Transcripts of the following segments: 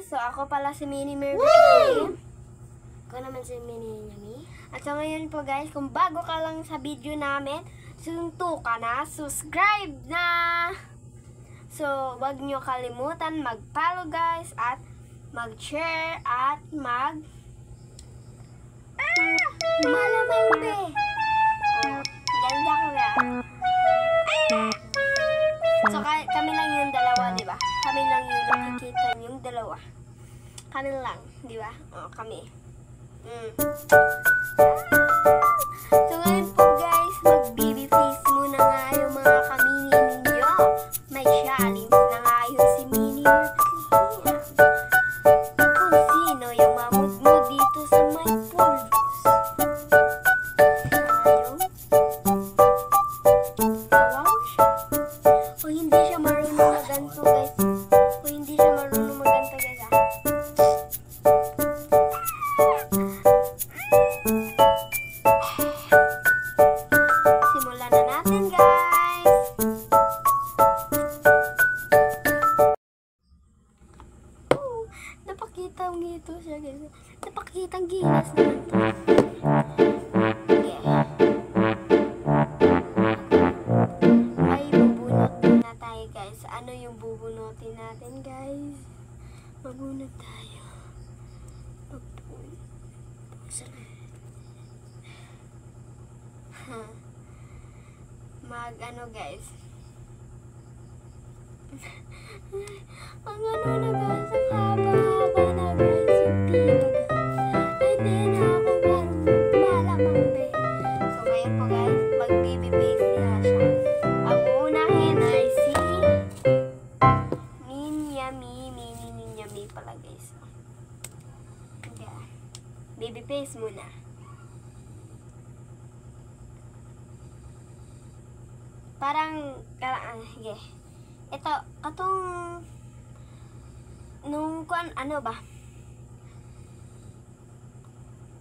guys! So ako pala si Mini Mercury. Ako naman si Mini Yami. At so ngayon po guys, kung bago ka lang sa video namin, sunto ka na, subscribe na! So, wag nyo kalimutan mag-follow guys, at mag-share, at malamang be! Ganda ko na. So, kami lang yung dalawa, di ba? Kami lang yung nakikita yung dalawa. Kami lang, di ba? O, kami. So, ngayon po guys, mag-baby face muna nga yung mga kamini ninyo. May challenge na nga yung si Mini Mercury. Kung sino yung mamud-mud dito sa may pulbos. Ayun. Wow siya. O hindi siya marunong maganto guys. O hindi siya marunong maganto guys ha. Simulan na natin guys. Napakita ang gito siya guys. Napakita ang ginas naman to. Ay, bubunutin na tayo guys. Ano yung bubunutin natin guys? Mabunot tayo. Ano guys? Ang ano na guys, ang haba-haba na guys, yung pila guys. Hindi na ako parang malamang be. So ngayon po guys, mag-baby face na siya. Ang unahin ay si Mini Yami pala guys. Okay. Baby face muna. Parang, sige. Ito, katong, nung, ano ba?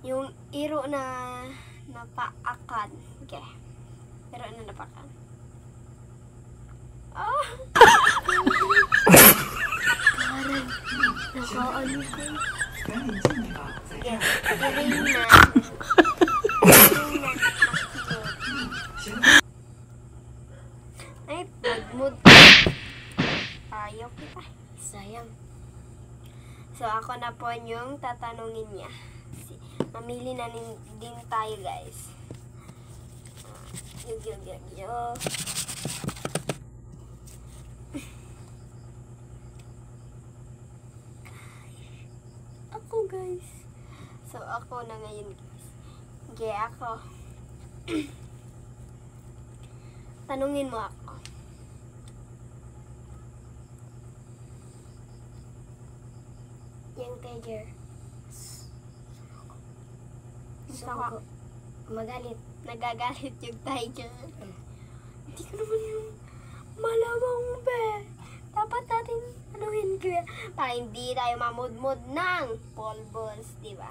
Yung iro na napaakan. Okay. Iro na napaakan. Oh! Parang, nakaano ko. Sige, iring na. Ay, magmood. Ayaw kita. Sayang. So, ako na po yung tatanungin niya. Mamili na din tayo, guys. Yo. Ako, guys. So, ako na ngayon, guys. Okay, ako. Tanungin mo ako. Yung tiger. Suko. Magalit. Nagagalit yung tiger. Hindi ko naman yung malawang be. Dapat natin anuhin ko yan. Para hindi tayo mamudmud ng polbos, di ba?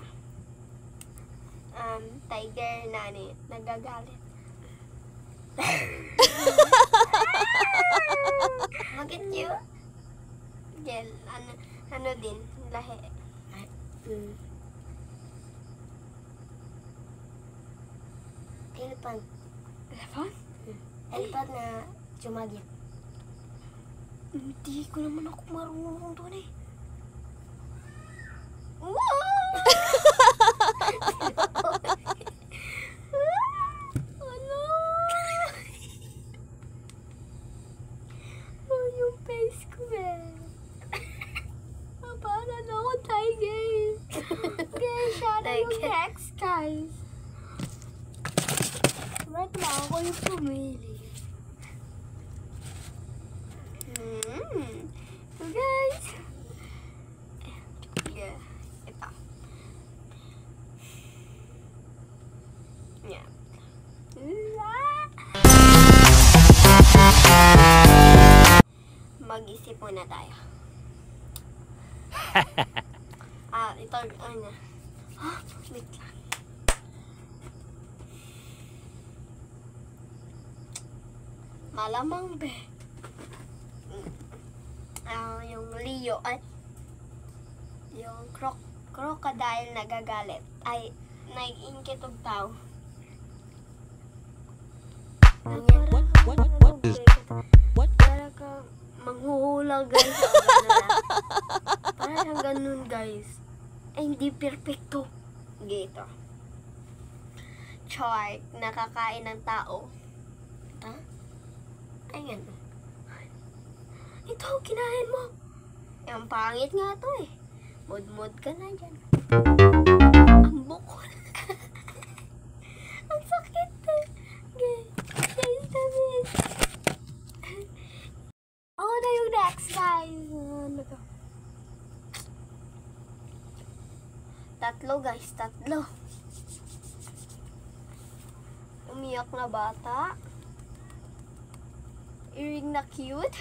Tiger nani, nagagalit. Bakit yun? Gel, ano din, lahi. Elephant. Elephant? Elephant na sumagit. Hindi ko naman ako marunong doon eh. Wow! Ano? Oh, yung face ko eh. Para na ako tiger. Kaya siya na yung next guys. Right na ako yung pumili. So guys. Yeah. Ito. Yeah. Mag-isip muna tayo. Ito, ano. Wait lang. Malamang be. Yung Leo ay Yung crocodile nagagalit. Ay, nag-ingkit og tao. Para ka manghuhula guys. Para siyang ganun guys. Ay, hindi perfecto. Gito. Shark, nakakain ng tao. Ha? Ay, ano? Ito, kinain mo. Ang pangit nga to eh. Mud-mud ka na dyan. Ang bukol. Ang sakit eh. Guys, damit. Ako na yung next, guys. Ano to? Tatlo, guys. Tatlo. Umiyak na bata. Earring na cute.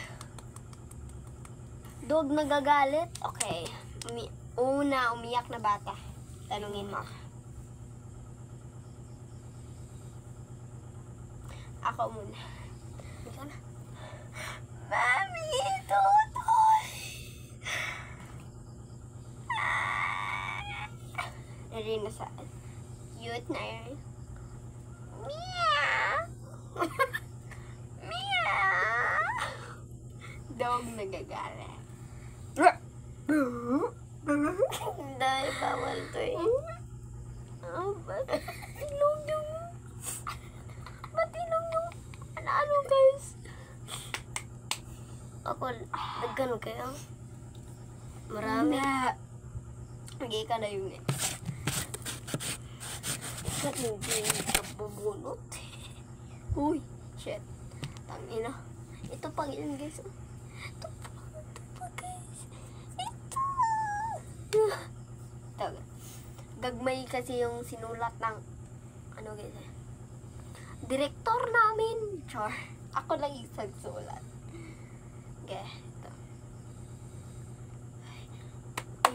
Dog nagagalit. Okay. Umiyak na bata. Tanungin mo. Ako muna. Ikaw na. Mami, tutoy! Rin na saan? Cute na yun. Meow! Meow! Dog nagagalit. Dahil bawal to eh. Ba't ilong yung... Ba't ilong yung... Ano guys? Ako, nagkano kayo? Marami. Hindi ka na yun eh. Ba't hindi bubunot? Uy, shit. Tangina. Ito pang yun guys. Ito pa guys. Ito. Gagmay kasi yung sinulat ng ano guys eh. Direktor namin. Char. Ako lang yung sagsulat. Okay, ito.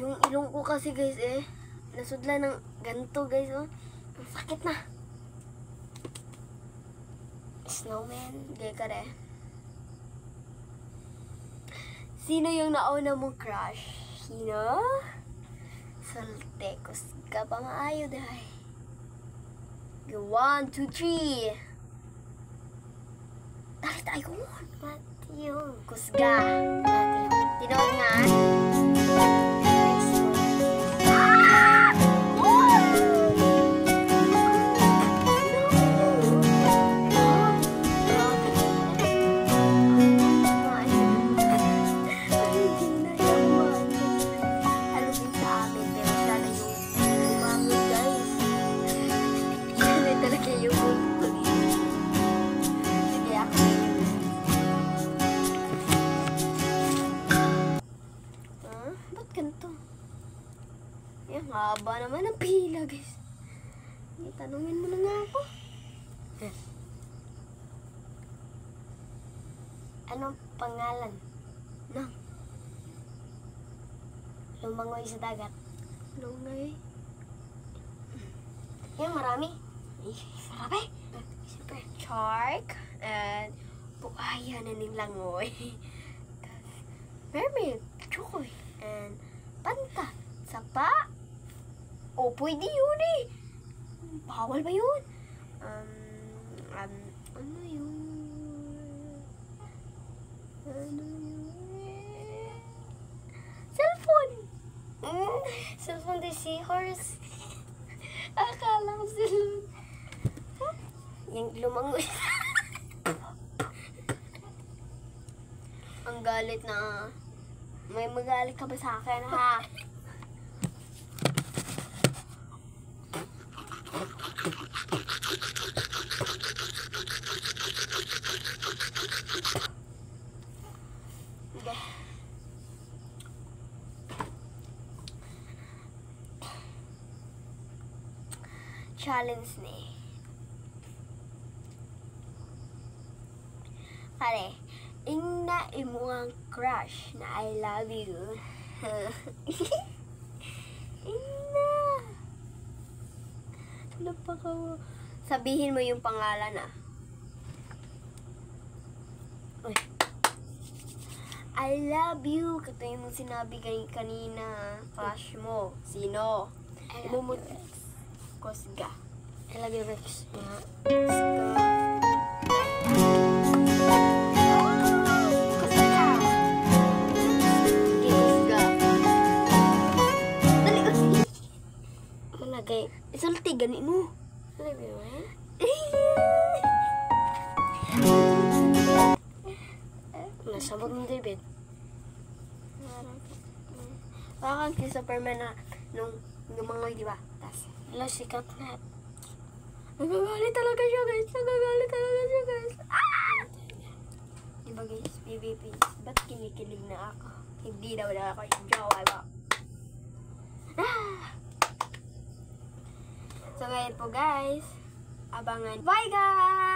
Yung ilong ko kasi guys eh. Nasudla ng ganito guys oh. Ang sakit na. Snowman. Okay ka rin. Sino yung nauna mong crush? Sino? Saltekos ka pa maayo dahi. 1, 2, 3. Dali tayo. Matthew. Kusga. Matthew. Tinood nga. Haba naman ang pila, guys. Tanungin mo na nga ako. Anong pangalan? Nang, Lumangoy sa dagat. lungay. Yan, marami. Marami. Siyempre, shark. And, buhaya na ning langoy. Mermaid, chokoy. And, panta. Sapa. O, pwede yun eh. Bawal ba yun? Ano yun? Cellphone! Cellphone the seahorse. Akala ko cellphone. Yung lumangoy. Ang galit na. May magalit ka ba sa akin, ha? Hindi. Challenge ni. Kare, ingna imuang crush na I love you. Ingna. Napaka... Sabihin mo yung pangalan ah. Uy. I love you. Katuloy mo sinabi kanina. Crush mo. Sino? I love you, Rex. Kusga. I love you, Rex. Kusga. Kusga. Kusga. Dali, Kusga. Malagay. Isulti, ganin mo. I love you, eh? Nasabog mo, David. Parang kay Superman na nung lumangoy, di ba? Tas, Wala, sikat na. nagagalit talaga siya, guys. Nagagalit talaga siya, guys. Ah! Di ba, guys? PVP. Ba't kinikilig na ako? Hindi daw na ako yung jowa ba? Ah! So, ngayon po, guys. Abangan. Bye, guys!